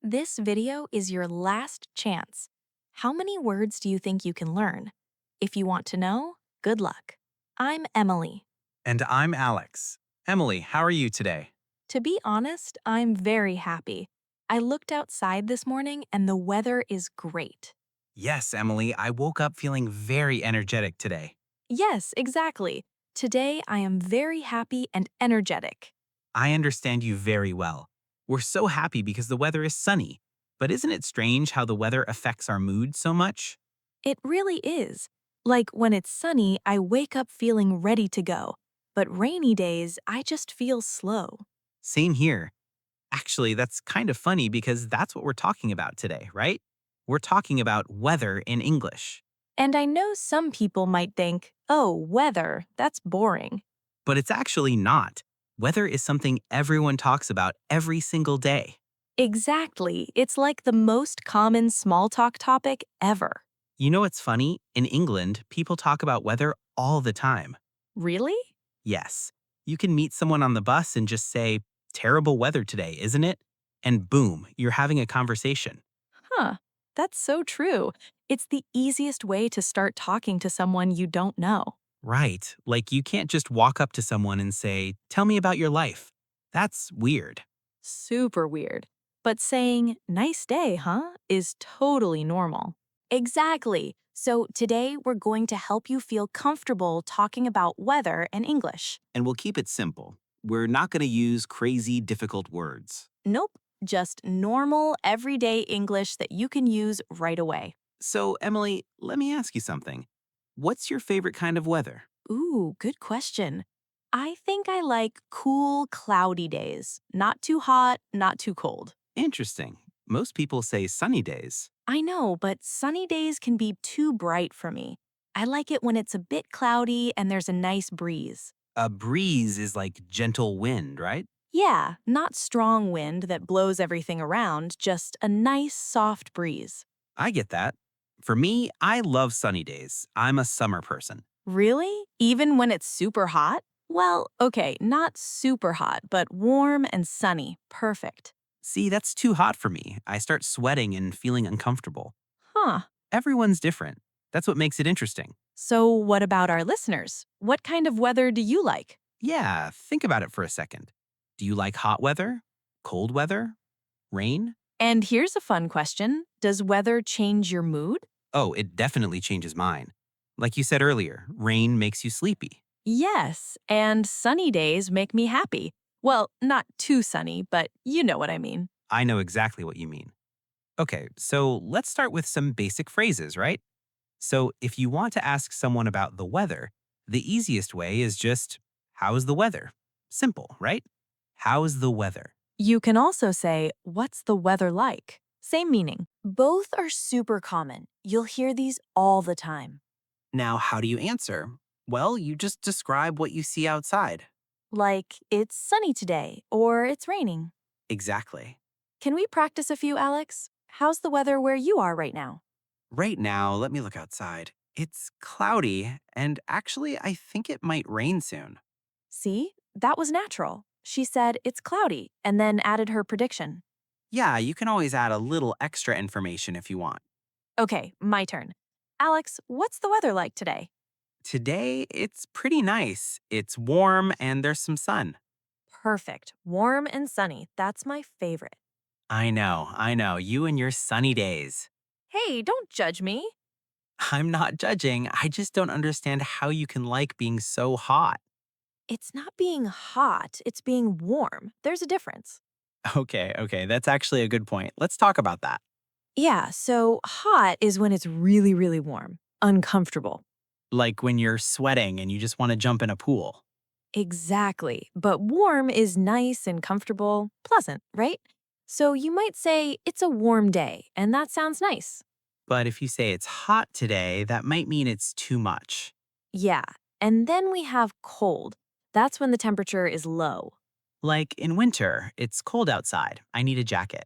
This video is your last chance. How many words do you think you can learn? If you want to know, good luck. I'm Emily. And I'm Alex. Emily, how are you today? To be honest, I'm very happy. I looked outside this morning and the weather is great. Yes, Emily, I woke up feeling very energetic today. Yes, exactly. Today I am very happy and energetic. I understand you very well. We're so happy because the weather is sunny. But isn't it strange how the weather affects our mood so much? It really is. Like when it's sunny, I wake up feeling ready to go. But rainy days, I just feel slow. Same here. Actually, that's kind of funny because that's what we're talking about today, right? We're talking about weather in English. And I know some people might think, oh, weather, that's boring. But it's actually not. Weather is something everyone talks about every single day. Exactly. It's like the most common small talk topic ever. You know what's funny? In England, people talk about weather all the time. Really? Yes, you can meet someone on the bus and just say, terrible weather today, isn't it? And boom, you're having a conversation. Huh. That's so true. It's the easiest way to start talking to someone you don't know. Right, like you can't just walk up to someone and say, tell me about your life. That's weird. Super weird. But saying, nice day, huh, is totally normal. Exactly. So today we're going to help you feel comfortable talking about weather in English. And we'll keep it simple. We're not going to use crazy, difficult words. Nope, just normal, everyday English that you can use right away. So, Emily, let me ask you something. What's your favorite kind of weather? Ooh, good question. I think I like cool, cloudy days. Not too hot, not too cold. Interesting. Most people say sunny days. I know, but sunny days can be too bright for me. I like it when it's a bit cloudy and there's a nice breeze. A breeze is like gentle wind, right? Yeah, not strong wind that blows everything around, just a nice, soft breeze. I get that. For me, I love sunny days. I'm a summer person. Really? Even when it's super hot? Well, okay, not super hot, but warm and sunny. Perfect. See, that's too hot for me. I start sweating and feeling uncomfortable. Huh. Everyone's different. That's what makes it interesting. So, what about our listeners? What kind of weather do you like? Yeah, think about it for a second. Do you like hot weather? Cold weather? Rain? And here's a fun question. Does weather change your mood? Oh, it definitely changes mine. Like you said earlier, rain makes you sleepy. Yes, and sunny days make me happy. Well, not too sunny, but you know what I mean. I know exactly what you mean. Okay, so let's start with some basic phrases, right? So, if you want to ask someone about the weather, the easiest way is just, how's the weather? Simple, right? How's the weather? You can also say, what's the weather like? Same meaning. Both are super common. You'll hear these all the time. Now, how do you answer? Well, you just describe what you see outside. Like, it's sunny today, or it's raining. Exactly. Can we practice a few, Alex? How's the weather where you are right now? Right now, let me look outside. It's cloudy, and actually, I think it might rain soon. See, that was natural. She said it's cloudy and then added her prediction. Yeah, you can always add a little extra information if you want. Okay, my turn. Alex, what's the weather like today? Today, it's pretty nice. It's warm and there's some sun. Perfect. Warm and sunny. That's my favorite. I know, you and your sunny days. Hey, don't judge me. I'm not judging, I just don't understand how you can like being so hot. It's not being hot, it's being warm. There's a difference. Okay, that's actually a good point. Let's talk about that. Yeah, so hot is when it's really, really warm, uncomfortable. Like when you're sweating and you just want to jump in a pool. Exactly. But warm is nice and comfortable, pleasant, right? So you might say it's a warm day, and that sounds nice. But if you say it's hot today, that might mean it's too much. Yeah. And then we have cold. That's when the temperature is low. Like in winter, it's cold outside. I need a jacket.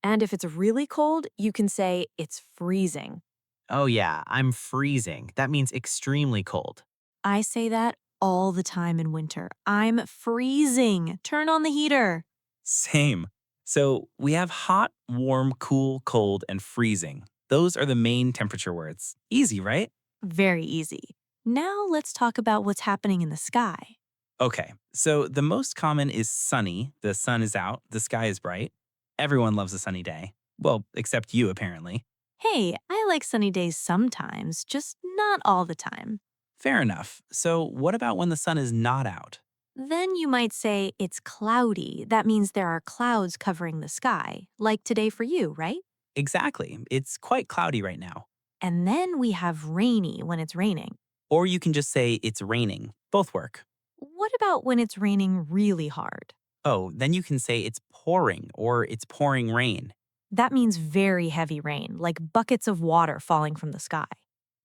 And if it's really cold, you can say it's freezing. Oh, yeah, I'm freezing. That means extremely cold. I say that all the time in winter. I'm freezing. Turn on the heater. Same. So we have hot, warm, cool, cold, and freezing. Those are the main temperature words. Easy, right? Very easy. Now let's talk about what's happening in the sky. Okay, so the most common is sunny. The sun is out, the sky is bright. Everyone loves a sunny day. Well, except you, apparently. Hey, I like sunny days sometimes, just not all the time. Fair enough. So, what about when the sun is not out? Then you might say it's cloudy. That means there are clouds covering the sky, like today for you, right? Exactly. It's quite cloudy right now. And then we have rainy when it's raining. Or you can just say it's raining. Both work. What about when it's raining really hard? Oh, then you can say it's pouring or it's pouring rain. That means very heavy rain, like buckets of water falling from the sky.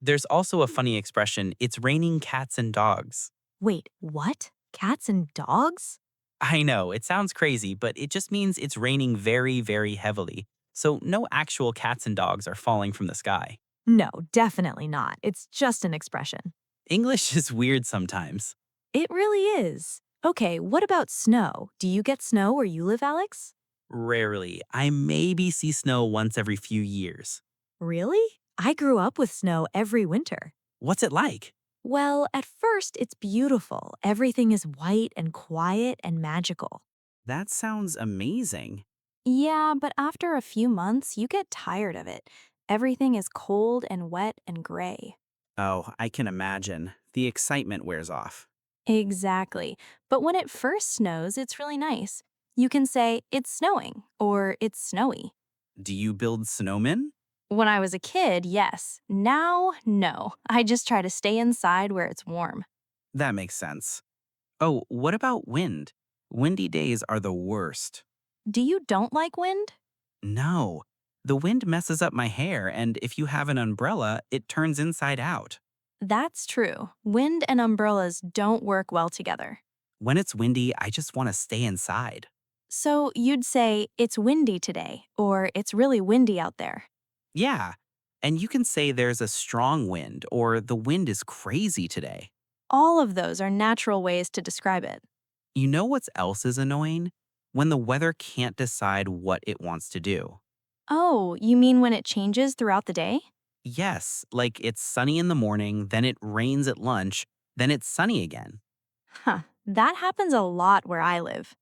There's also a funny expression, it's raining cats and dogs. Wait, what? Cats and dogs? I know, it sounds crazy, but it just means it's raining very, very heavily. So no actual cats and dogs are falling from the sky. No, definitely not. It's just an expression. English is weird sometimes. It really is. Okay, what about snow? Do you get snow where you live, Alex? Rarely. I maybe see snow once every few years. Really? I grew up with snow every winter. What's it like? Well, at first, it's beautiful. Everything is white and quiet and magical. That sounds amazing. Yeah, but after a few months, you get tired of it. Everything is cold and wet and gray. Oh, I can imagine. The excitement wears off. Exactly. But when it first snows, it's really nice. You can say, it's snowing, or it's snowy. Do you build snowmen? When I was a kid, yes. Now, no. I just try to stay inside where it's warm. That makes sense. Oh, what about wind? Windy days are the worst. Do you don't like wind? No. The wind messes up my hair, and if you have an umbrella, it turns inside out. That's true. Wind and umbrellas don't work well together. When it's windy, I just want to stay inside. So you'd say, it's windy today, or it's really windy out there. Yeah. And you can say there's a strong wind, or the wind is crazy today. All of those are natural ways to describe it. You know what else is annoying? When the weather can't decide what it wants to do. Oh, you mean when it changes throughout the day? Yes, like it's sunny in the morning, then it rains at lunch, then it's sunny again. Huh, that happens a lot where I live.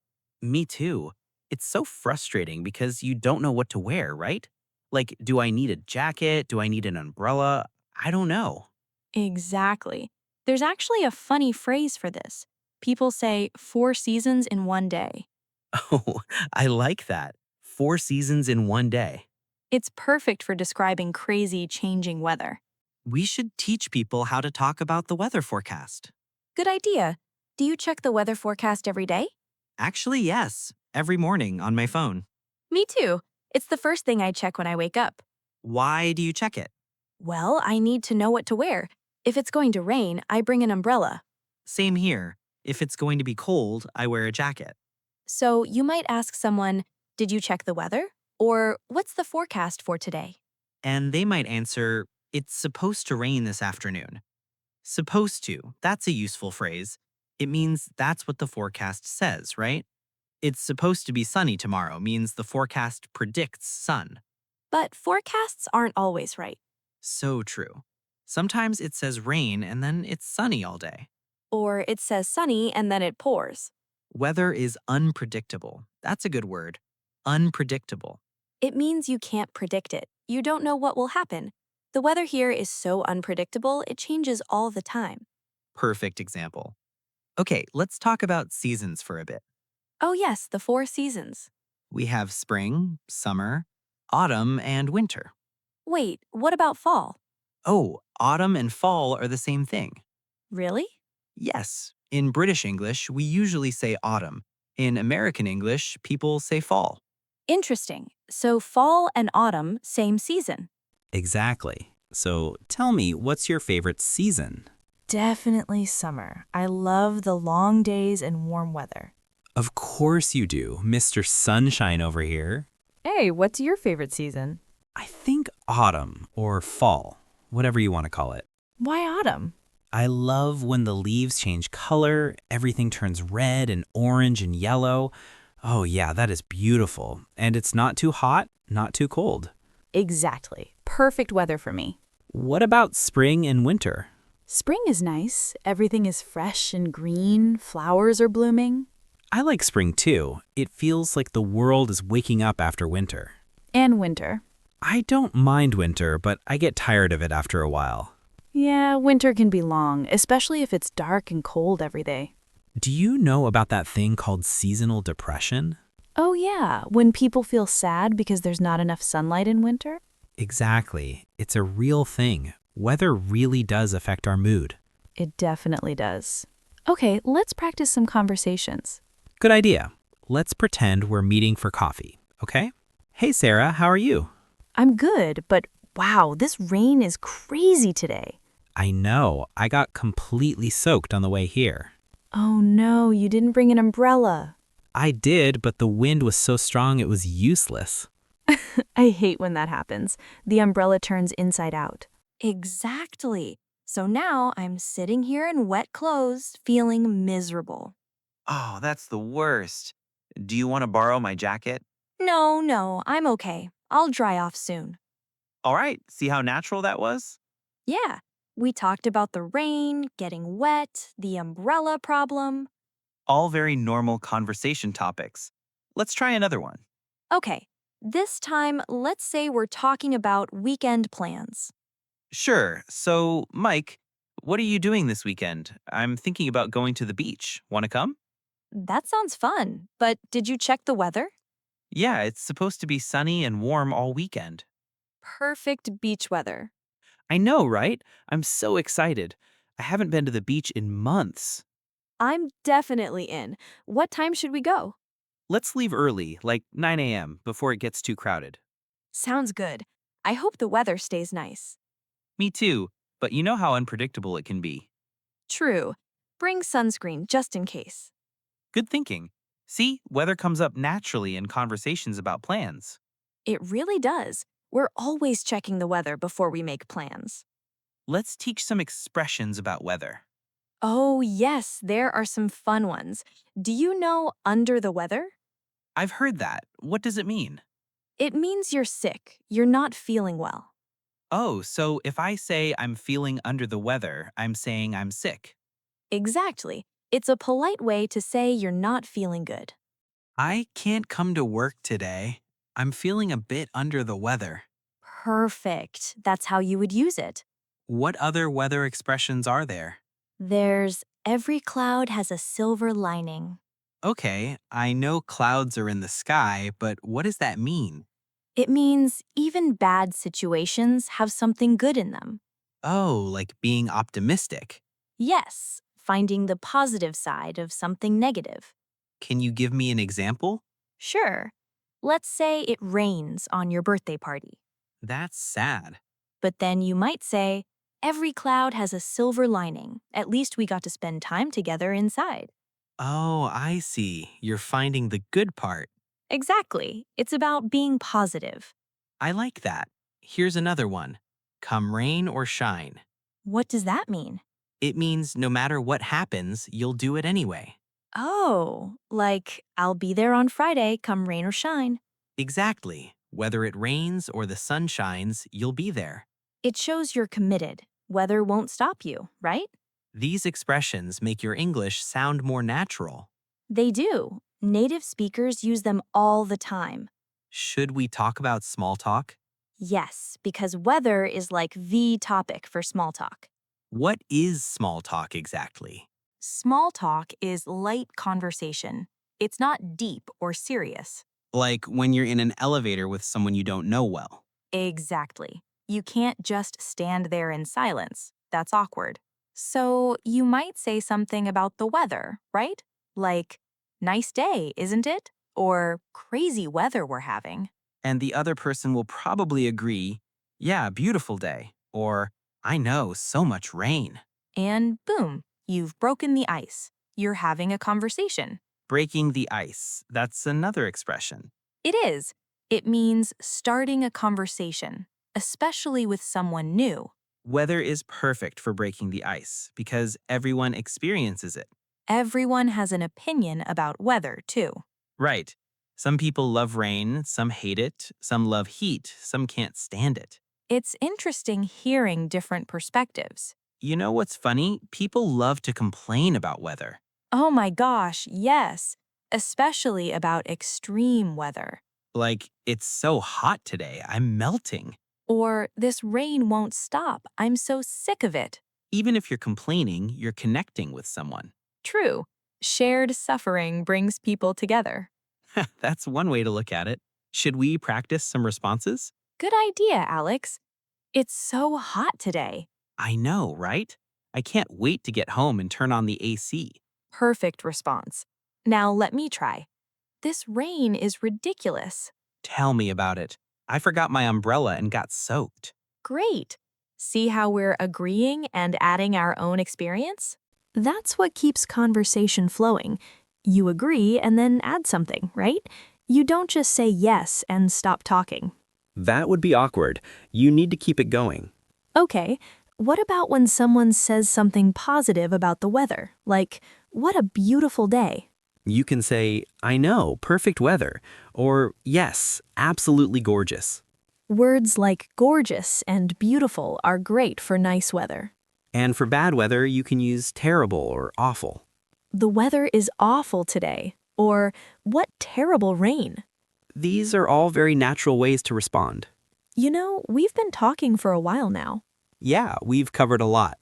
Me too. It's so frustrating because you don't know what to wear, right? Like, do I need a jacket? Do I need an umbrella? I don't know. Exactly. There's actually a funny phrase for this. People say 4 seasons in one day. Oh, I like that. 4 seasons in one day. It's perfect for describing crazy changing weather. We should teach people how to talk about the weather forecast. Good idea. Do you check the weather forecast every day? Actually, yes. Every morning on my phone. Me too. It's the first thing I check when I wake up. Why do you check it? Well, I need to know what to wear. If it's going to rain, I bring an umbrella. Same here. If it's going to be cold, I wear a jacket. So you might ask someone, did you check the weather? Or what's the forecast for today? And they might answer, it's supposed to rain this afternoon. Supposed to, that's a useful phrase. It means that's what the forecast says, right? It's supposed to be sunny tomorrow means the forecast predicts sun. But forecasts aren't always right. So true. Sometimes it says rain and then it's sunny all day. Or it says sunny and then it pours. Weather is unpredictable. That's a good word. Unpredictable. It means you can't predict it. You don't know what will happen. The weather here is so unpredictable, it changes all the time. Perfect example. Okay, let's talk about seasons for a bit. Oh, yes, the 4 seasons. We have spring, summer, autumn, and winter. Wait, what about fall? Oh, autumn and fall are the same thing. Really? Yes, in British English, we usually say autumn. In American English, people say fall. Interesting. So fall and autumn, same season. Exactly. So tell me, what's your favorite season? Definitely summer. I love the long days and warm weather. Of course you do, Mr. Sunshine over here. Hey, what's your favorite season? I think autumn or fall, whatever you want to call it. Why autumn? I love when the leaves change color, everything turns red and orange and yellow. Oh, yeah, that is beautiful. And it's not too hot, not too cold. Exactly. Perfect weather for me. What about spring and winter? Spring is nice. Everything is fresh and green. Flowers are blooming. I like spring too. It feels like the world is waking up after winter. And winter. I don't mind winter, but I get tired of it after a while. Yeah, winter can be long, especially if it's dark and cold every day. Do you know about that thing called seasonal depression? Oh, yeah, when people feel sad because there's not enough sunlight in winter? Exactly. It's a real thing. Weather really does affect our mood. It definitely does. Okay, let's practice some conversations. Good idea. Let's pretend we're meeting for coffee, okay? Hey, Sarah, how are you? I'm good, but wow, this rain is crazy today. I know. I got completely soaked on the way here. Oh no, you didn't bring an umbrella. I did, but the wind was so strong it was useless. I hate when that happens. The umbrella turns inside out. Exactly. So now I'm sitting here in wet clothes, feeling miserable. Oh, that's the worst. Do you want to borrow my jacket? No, I'm okay. I'll dry off soon. All right, see how natural that was? Yeah, we talked about the rain, getting wet, the umbrella problem. All very normal conversation topics. Let's try another one. Okay, this time let's say we're talking about weekend plans. Sure. So, Mike, what are you doing this weekend? I'm thinking about going to the beach. Want to come? That sounds fun, but did you check the weather? Yeah, it's supposed to be sunny and warm all weekend. Perfect beach weather. I know, right? I'm so excited. I haven't been to the beach in months. I'm definitely in. What time should we go? Let's leave early, like 9 a.m., before it gets too crowded. Sounds good. I hope the weather stays nice. Me too, but you know how unpredictable it can be. True. Bring sunscreen just in case. Good thinking. See, weather comes up naturally in conversations about plans. It really does. We're always checking the weather before we make plans. Let's teach some expressions about weather. Oh, yes, there are some fun ones. Do you know under the weather? I've heard that. What does it mean? It means you're sick, you're not feeling well. Oh, so if I say I'm feeling under the weather, I'm saying I'm sick. Exactly. It's a polite way to say you're not feeling good. I can't come to work today. I'm feeling a bit under the weather. Perfect. That's how you would use it. What other weather expressions are there? There's every cloud has a silver lining. Okay, I know clouds are in the sky, but what does that mean? It means even bad situations have something good in them. Oh, like being optimistic. Yes, finding the positive side of something negative. Can you give me an example? Sure. Let's say it rains on your birthday party. That's sad. But then you might say, every cloud has a silver lining. At least we got to spend time together inside. Oh, I see. You're finding the good part. Exactly. It's about being positive. I like that. Here's another one. Come rain or shine. What does that mean? It means no matter what happens, you'll do it anyway. Oh, like I'll be there on Friday, come rain or shine. Exactly. Whether it rains or the sun shines, you'll be there. It shows you're committed. Weather won't stop you, right? These expressions make your English sound more natural. They do. Native speakers use them all the time. Should we talk about small talk? Yes, because weather is like the topic for small talk. What is small talk exactly? Small talk is light conversation. It's not deep or serious. Like when you're in an elevator with someone you don't know well. Exactly. You can't just stand there in silence. That's awkward. So you might say something about the weather, right? Like, nice day, isn't it? Or crazy weather we're having. And the other person will probably agree, yeah, beautiful day. Or, I know, so much rain. And boom, you've broken the ice. You're having a conversation. Breaking the ice. That's another expression. It is. It means starting a conversation, especially with someone new. Weather is perfect for breaking the ice because everyone experiences it. Everyone has an opinion about weather, too. Right. Some people love rain, some hate it, some love heat, some can't stand it. It's interesting hearing different perspectives. You know what's funny? People love to complain about weather. Oh my gosh, yes, especially about extreme weather. Like, it's so hot today, I'm melting. Or this rain won't stop, I'm so sick of it. Even if you're complaining, you're connecting with someone. True, shared suffering brings people together. That's one way to look at it. Should we practice some responses? Good idea, Alex. It's so hot today. I know, right? I can't wait to get home and turn on the AC. Perfect response. Now let me try. This rain is ridiculous. Tell me about it. I forgot my umbrella and got soaked. Great. See how we're agreeing and adding our own experience? That's what keeps conversation flowing. You agree and then add something, right? You don't just say yes and stop talking. That would be awkward. You need to keep it going. Okay, what about when someone says something positive about the weather? Like, what a beautiful day. You can say, I know, perfect weather, or yes, absolutely gorgeous. Words like gorgeous and beautiful are great for nice weather. And for bad weather, you can use terrible or awful. The weather is awful today. Or, what terrible rain. These are all very natural ways to respond. You know, we've been talking for a while now. Yeah, we've covered a lot.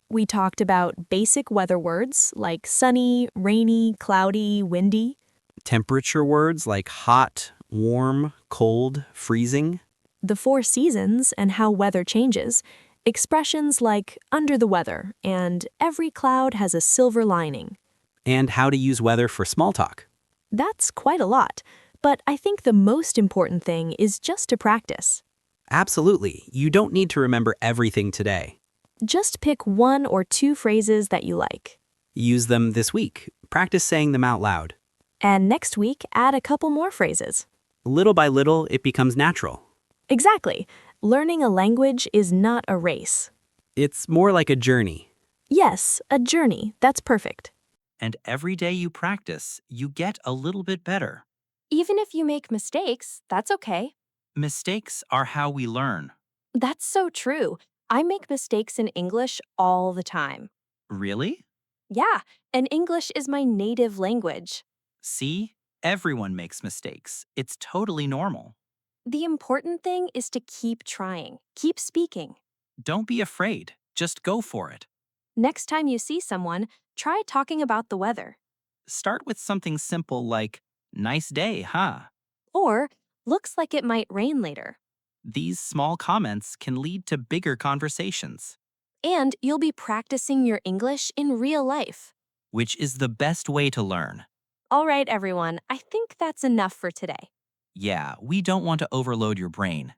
We talked about basic weather words like sunny, rainy, cloudy, windy. Temperature words like hot, warm, cold, freezing. The 4 seasons and how weather changes. Expressions like under the weather and every cloud has a silver lining. And how to use weather for small talk. That's quite a lot, but I think the most important thing is just to practice. Absolutely. You don't need to remember everything today. Just pick 1 or 2 phrases that you like. Use them this week. Practice saying them out loud. And next week, add a couple more phrases. Little by little, it becomes natural. Exactly. Learning a language is not a race. It's more like a journey. Yes, a journey. That's perfect. And every day you practice, you get a little bit better. Even if you make mistakes, that's okay. Mistakes are how we learn. That's so true. I make mistakes in English all the time. Really? Yeah, and English is my native language. See? Everyone makes mistakes. It's totally normal. The important thing is to keep trying, keep speaking. Don't be afraid. Just go for it. Next time you see someone, try talking about the weather. Start with something simple like, nice day, huh? Or, looks like it might rain later. These small comments can lead to bigger conversations, And you'll be practicing your English in real life. which is the best way to learn. All right, everyone, I think that's enough for today. Yeah, we don't want to overload your brain.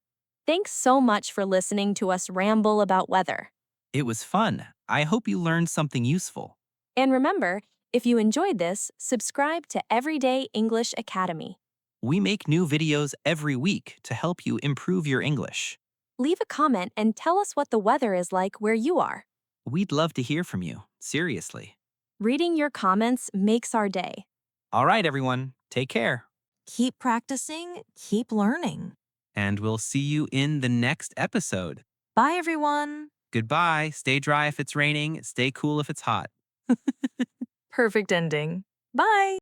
Thanks so much for listening to us ramble about weather. It was fun. I hope you learned something useful. And remember, if you enjoyed this, subscribe to Everyday English Academy. We make new videos every week to help you improve your English. Leave a comment and tell us what the weather is like where you are. We'd love to hear from you, seriously. Reading your comments makes our day. All right, everyone, take care. Keep practicing, keep learning. And we'll see you in the next episode. Bye, everyone. Goodbye. Stay dry if it's raining. Stay cool if it's hot. Perfect ending. Bye.